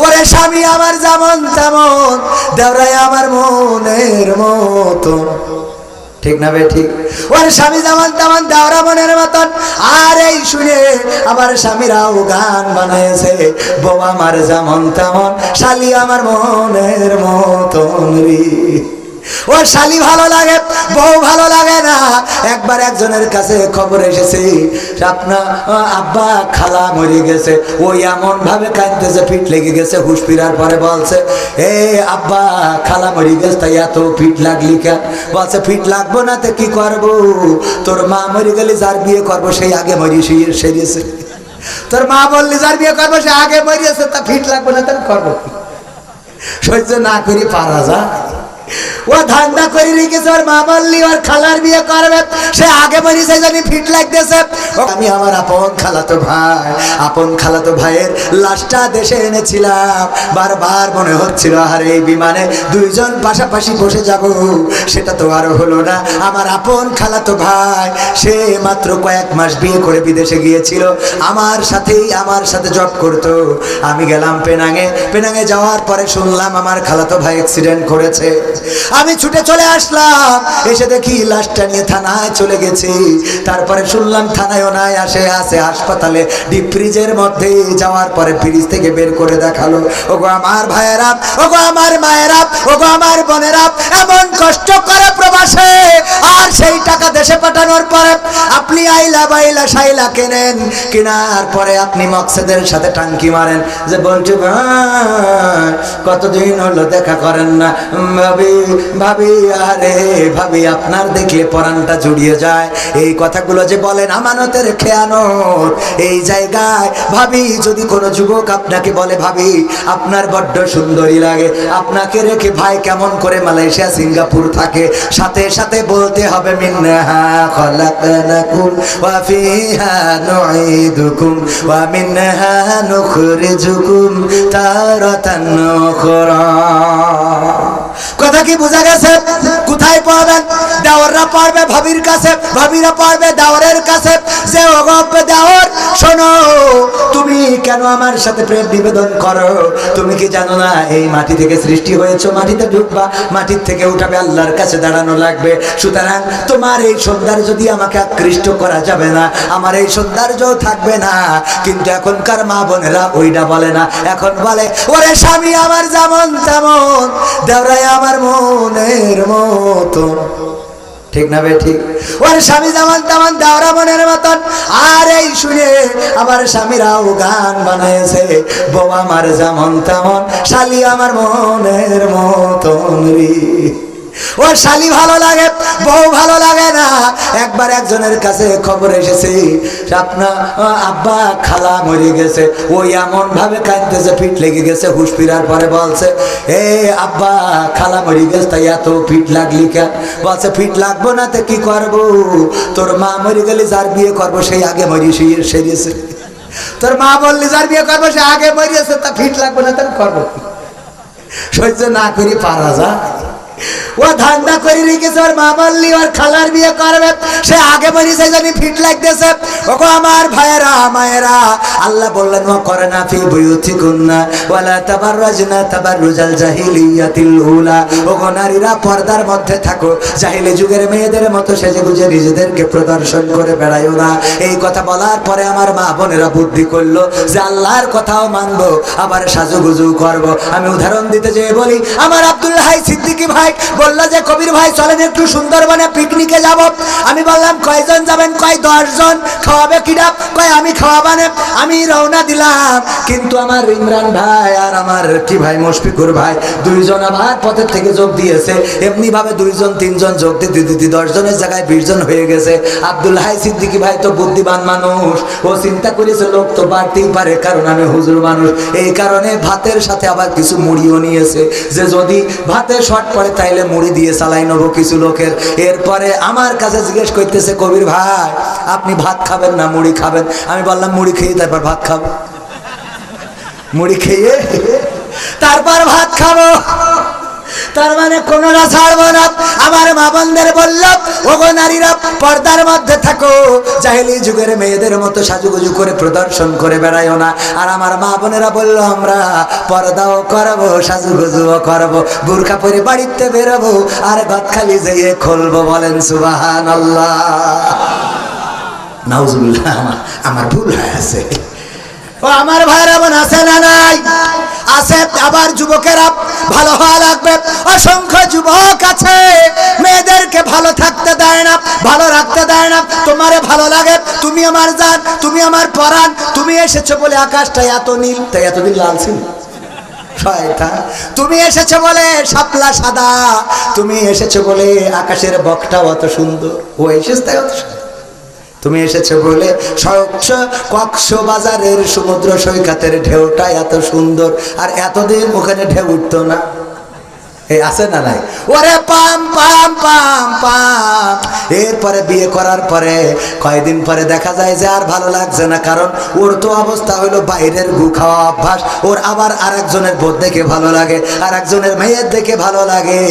ওরে স্বামী আমার যেমন তেমন, দেওরাই আমার মনের মতন। ঠিক না বে ঠিক? ওরে স্বামী যেমন তেমন, দেওরা মনের মতন। আর এই শুনে আমার স্বামীরাও গান বানাইছে, বউ আমার যেমন তেমন, শালি আমার মনের মতন রে। ও শালি ভালো লাগে, বউ ভালো লাগে না। একবার একজনের কাছে খবর এসেছে আপনার আব্বা খালা মরে গেছে। ওই এমন ভাবে কাঁদতেছে, পিঠ লেগে গেছে। হুশ ফিরার পরে বলছে, এ আব্বা খালা মরে গেছে, তাই এত পিঠ লাগলি কেন? বলছে, পিঠ লাগবো না তো কি করবো? তোর মা মরে গেলে যার বিয়ে করবো সেই আগে মরি সেরিয়েছে। তোর মা বললি যার বিয়ে করবো সে আগে মরিয়েছে, তা পিঠ লাগবো না তার করবো কি? সহ্য না করি পারা যায়? ও ধান্দা করে রেখেছে, ওর মা বললি ওর খালার বিয়ে করবে, সে আগে মরিছে জানি ফিট লাগতেছে। আমি আমার আপন খালাতো ভাই, আপন খালাতো ভাইয়ের লাশটা দেশে এনেছিলাম। বারবার মনে হচ্ছিল আর এই বিমানে দুইজন পাশাপাশি বসে যাব, সেটা তো আর হলো না। আমার আপন খালাতো ভাই সে মাত্র কয়েক মাস বিয়ে করে বিদেশে গিয়েছিল, আমার সাথে জব করতো। আমি গেলাম পেনাঙে। পেনাঙে যাওয়ার পরে শুনলাম আমার খালাতো ভাই অ্যাক্সিডেন্ট করেছে। আমি ছুটে চলে আসলাম, এসে দেখি লাশটা নিয়ে থানায় চলে গেছি। তারপরে শুনলাম থানায়ও নাই, আছে হাসপাতালে ডিপ ফ্রিজের মধ্যে। যাওয়ার পরে ফ্রিজ থেকে বের করে দেখালো, ওগো আমার ভাইয়েরা, ওগো আমার মায়েরা, ওগো আমার বোনেরা, এমন কষ্ট করে প্রবাসে, আর সেই টাকা দেশে পাঠানোর পরে আপনি আইলা বাইলা সাইলা কেনেন, কেনার পরে আপনি মকসেদের সাথে টাঙ্কি মারেন যে বলছি ভাই কতদিন হলো দেখা করেন না। ভাবি আরে ভাবি আপনার দেখলে পরানটা জুড়িয়ে যায়। এই কথাগুলো যে বলেন আমানতের খেয়ানত। এই জায়গায় ভাবি যদি কোনো যুবক আপনাকে বলে ভাবি আপনার বড্ড সুন্দরী লাগে, আপনাকে রেখে ভাই কেমন করে মালয়েশিয়া সিঙ্গাপুর থাকে, সাথে সাথে বলতে হবে মিনহা খলাকনাকুম ওয়া ফিহা নুঈদুকুম ওয়া মিনহা নুখরিজুকুম তারাতান উখরা। কথা কি বোঝা গেছে? কোথায় পাবেন? দেওররা পারবে ভাবির কাছে, ভাবিরা পারবে দেওরের কাছে, যে ওগো দেওর শোনো, তুমি কেন আমার সাথে প্রেম নিবেদন করো? তুমি কি জানো না এই মাটি থেকে সৃষ্টি হয়েছো, মাটিতে ঢুকবা, মাটির থেকে উঠাবে, আল্লাহর কাছে দাঁড়ানো লাগবে। সুতরাং তোমার এই সৌন্দর্য যদি আমাকে আকৃষ্ট করা যাবে না, আমার এই সৌন্দর্য থাকবে না। কিন্তু এখনকার মা বোনেরা ওইটা বলে না, এখন বলে ওরে স্বামী আমার যেমন তেমন, দেওরাই আমার মনের মতন। ঠিক না বে ঠিক? ওর স্বামী যেমন তেমন, দেওরা মনের মতন। আর এই শুনে আমার স্বামীরাও গান বানাইছে, বউ আমার যেমন তেমন, শালি আমার মনের মতন রে। ও শালি ভালো লাগে, বউ ভালো লাগে না। একবার একজনের কাছে খবর এসেছে আপনার আব্বা খালা মরে গেছে। ওই এমন ভাবে কাঁদতেছে, পিঠ লেগে গেছে। হুশ ফিরার পরে বলছে, এ আব্বা খালা মরে গেছে, তাই এত পিঠ লাগলি কেন? বলছে, পিঠ লাগবো না তো কি করবো? তোর মা মরে গেলে যার বিয়ে করবো সেই আগে মরি সেরিয়েছে। তোর মা বললি যার বিয়ে করবো সে আগে মরিয়েছে, তা পিঠ লাগবো না তার করবো কি? সহ্য না করি পারা যায়? ও ধান্দা করে রেখেছে, ওর মা বললি ওর খালার বিয়ে করবে, সে আগে মরিছে জানি ফিট লাগতেছে। ওগো আমার ভাইয়েরা মায়েরা, আল্লাহ বললেন ও করে না ফি বুয়ুতিকুন্না ওয়ালা তাবাররাজনা তাবাররুজাল জাহিলিয়াতিল উলা। ওগো নারীরা পর্দার মধ্যে থাকো, জাহিলি যুগের মেয়েদের মতো সেজেগুজে নিজেদেরকে প্রদর্শন করে বেড়ায়ও না। এই কথা বলার পরে আমার মা বোনেরা বুদ্ধি করলো যে আল্লাহর কথাও মানবো, আবার সাজুগুজু করবো। আমি উদাহরণ দিতে যেয়ে বলি, আমার আব্দুল হাই সিদ্দিকী ভাই বললো যে কবির ভাই চলেন একটু সুন্দরবনে পিকনিকে যাব। আমি বললাম কয়জন যাবেন? কয় 10 জন। খাওয়াবে কিরা? কয় আমি খাওয়াবানে। আমি রওনা দিলাম, কিন্তু আমার ইমরান ভাই আর আমার কি ভাই মুশফিকুর ভাই দুইজন আবার পথের থেকে যোগ দিয়েছে। এমনি ভাবে 2 জন 3 জন যোগ দিতে 10 জনের জায়গায় 20 জন হয়ে গেছে। আব্দুল হাই সিদ্দিকী ভাই তো বুদ্ধিমান মানুষ, ও চিন্তা করেছে লোক তো বাড়তেই পারে, কারণ আমি হুজুর মানুষ। এই কারণে ভাতের সাথে আবার কিছু মুড়িও নিয়েছে, যে যদি ভাতে শর্ট পড়ে তাইলে মুড়ি দিয়ে চালাই নেবো কিছু লোকের। এরপরে আমার কাছে জিজ্ঞেস করতেছে, কবির ভাই আপনি ভাত খাবেন না মুড়ি খাবেন? আমি বললাম মুড়ি খেয়ে তারপর ভাত খাবো, মুড়ি খেয়ে তারপর ভাত খাবো। তার মানে কোনটা ছাড়বো না। আমার মা বোনদের বলল, ওগো নারীরা পর্দার মধ্যে থাকো, জাহেলি যুগের মেয়েদের মতো সাজুগুজু করে প্রদর্শন করে বেড়াইও না। আর আমার মা বোনেরা বলল, আমরা পর্দাও করবো, সাজুগুজুও করবো, বোরকা পরে বাড়িতে বেরোবো, আর গদখালি যেয়ে খুলবো। বলেন সুবহানাল্লাহ। নাউজুবিল্লাহ, আমার ভুল হয়ে আছে। ও আমার ভাইরা বোন আছে না নাই? আছে। আবার যুবকেরা ভালো হওয়া লাগবে। অসংখ্য যুবক আছে মেয়েদেরকে ভালো থাকতে দেয় না, ভালো রাখতে দেয় না। তোমারে ভালো লাগে, তুমি আমার জান, তুমি আমার পরাণ, তুমি এসেছো বলে আকাশটা এত নীল, তাই এতদিন লাল ছিল। তুমি এসেছো বলে শাপলা সাদা, তুমি এসেছো বলে আকাশের বকটাও অত সুন্দর। ও এসেছে তাই অত সুন্দর। তুমি এসেছো বলে কক্সবাজারের সমুদ্র সৈকতের ঢেউটা এত সুন্দর, আর এতদিন ওখানে ঢেউ উঠতো না। এই আছে না নাই? ওরে পাম পাম পাম পাম। এরপরে বিয়ে করার পরে কয়েকদিন পরে দেখা যায় যে আর ভালো লাগছে না, কারণ ওর তো অবস্থা হলো বাইরের গু খাওয়া অভ্যাস। ওর আবার আরেকজনের বোধ দেখে ভালো লাগে, আর একজনের মেয়ের দেখে ভালো লাগে।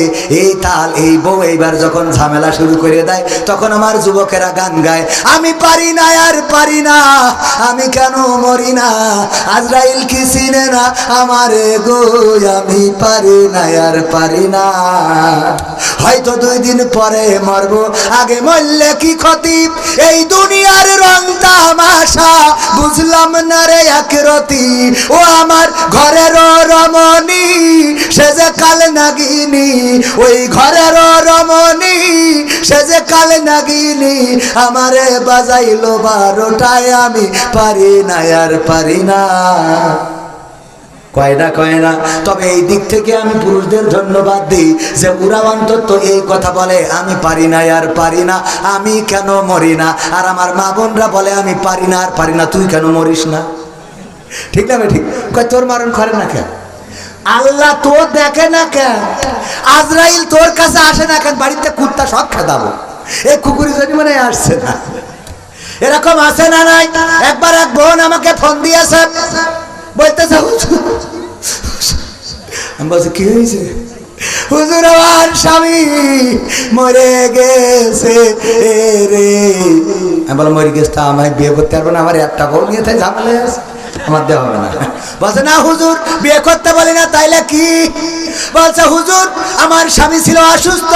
এই তাল, এই বউ এইবার যখন ঝামেলা শুরু করে দেয়, তখন আমার যুবকেরা গান গায়, আমি পারি না আর পারি না, আমি কেন মরি না, আজরাইল কি চিনে না আমারে গো, আমি পারি না আর পারি না। হয়তো 2 দিন পরে মরবো, আগে মরলে কি ক্ষতি, এই দুনিয়ার রং তামাশা বুঝলাম না রে একরতি। ও আমার ঘরের রমণী, সে যে কাল নাগিনী, ওই ঘরের রমণী, সে যে কাল নাগিনী, আমারে বাজাইলো 12টায়, আমি পারি না আর পারি না। কয় না। তবে এই দিক থেকে আমি পুরুষদের ধন্যবাদ দিই যে ওরা অন্তত এই কথা বলে, আমি পারি না আর পারি না, আমি কেন মরি না। আর আমার মা বোনরা বলে, আমি পারি না আর পারি না, তুই কেন মরিস না। ঠিক না? ঠিক। কয় তোর মরণ করে না কেন? আল্লাহ তোর দেখে না কেন? আজরাইল তোর কাছে আসে না কেন? বাড়িতে কুত্তা সব খেদাবো, এই কুকুরি জন্য মানে আসছে না। এরকম আছে না নাই? একবার এক বোন আমাকে ফোন দিয়েছে, বলতেছে, আমি বলছি কি হয়েছে? হুজুর আমার স্বামী মরে গেছে রে। আমি বললাম, মরে গেছে তা আমায় বিয়ে করতে পারবো না, আমার একটা বউ নিয়ে তাই ঝামেলা আছে, আমার দেওয়া হবে না। বলছে না হুজুর, বিয়ে করতে বলি না, তাইলে কি? বলছে হুজুর, আমার স্বামী ছিল অসুস্থ,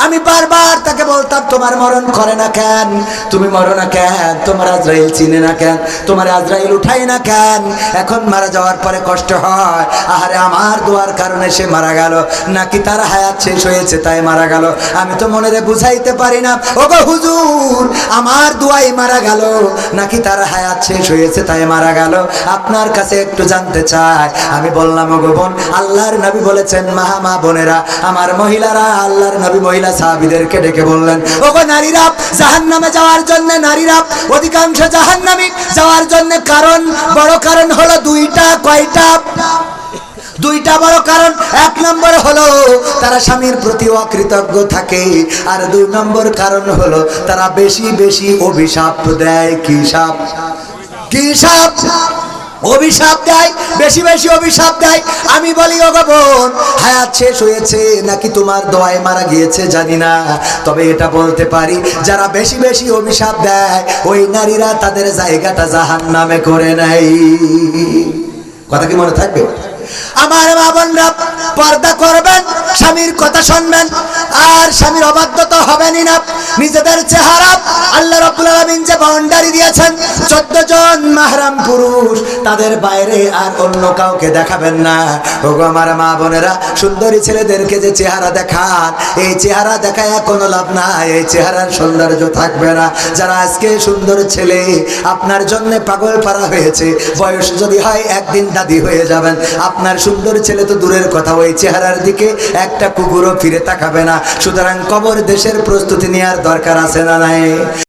আমি বারবার তাকে বলতাম, তোমার মরণ করে না কেন, তুমি মরো না কেন, তোমার আজরাইল চিনে না কেন, তোমার আজরাইল উঠাই না কেন, এখন মারা যাওয়ার পরে কষ্ট হয়। আহারে, আমার দোয়ার কারণে সে মারা গেল, নাকি তার হায়াত শেষ হয়েছে তাই মারা গেল, আমি তো মনে রে বুঝাইতে পারি না। ওগো হুজুর, আমার দোয়াই মারা গেল, নাকি তার হায়াত শেষ হয়েছে তাই মারা গেল, আপনার কাছে একটু জানতে চাই। আমি বললাম, ওগো বোন, আল্লাহর নবী বলেছেন, মা বোনেরা, আমার মহিলারা, আল্লাহর নবী মহিলা সাহাবীদেরকে ডেকে বললেন, ওগো নারীরা, জাহান্নামে যাওয়ার জন্য নারীরা অধিকাংশ জাহান্নামী যাওয়ার জন্য কারণ, বড় কারণ হলো 2টা। কয়টা? 2টা বড় কারণ। 1 নম্বর হলো তারা স্বামীর প্রতি অকৃতজ্ঞ থাকে, আর 2 নম্বর কারণ হলো তারা বেশি বেশি অভিশাপ দেয়। কি সাপ? কি সাপ? অভিশাপ দেয়, বেশি বেশি অভিশাপ দেয়। আমি বলি, ওগো বোন, হায়াত শেষ হয়েছে নাকি তোমার দোয়ায় মারা গিয়েছে জানি না, তবে এটা বলতে পারি, যারা বেশি বেশি অভিশাপ দেয় ওই নারীরা তাদের জায়গাটা জাহান্নামে করে নেয়। কথা কি মনে থাকবে? আমার মা বোনরা, পর্দা করবেন, স্বামীর কথা শুনবেন, আর স্বামীর অবাধ্য তো হবেনই না। নিজেদের চেহারা আল্লাহ রাব্বুল আলামিন যে বাউন্ডারি দিয়েছেন, 14 জন মাহরাম পুরুষ, তাদের বাইরে আর অন্য কাউকে দেখাবেন না। ওগো আমার মা বোনেরা, সুন্দরী ছেলেদেরকে যে চেহারা দেখান, এই চেহারা দেখায় কোনো লাভ নাই, এই চেহারার সৌন্দর্য থাকবে না। যারা আজকে সুন্দর ছেলে, আপনার জন্য পাগল পারা হয়েছে, বয়স যদি হয় একদিন দাদি হয়ে যাবেন। আপনার সুন্দর ছেলে তো দূরের কথা, ওই চেহারার দিকে একটা কুকুরও ফিরে তাকাবে না। সুতরাং কবর দেশের প্রস্তুতি নেওয়ার দরকার আছে না নাই?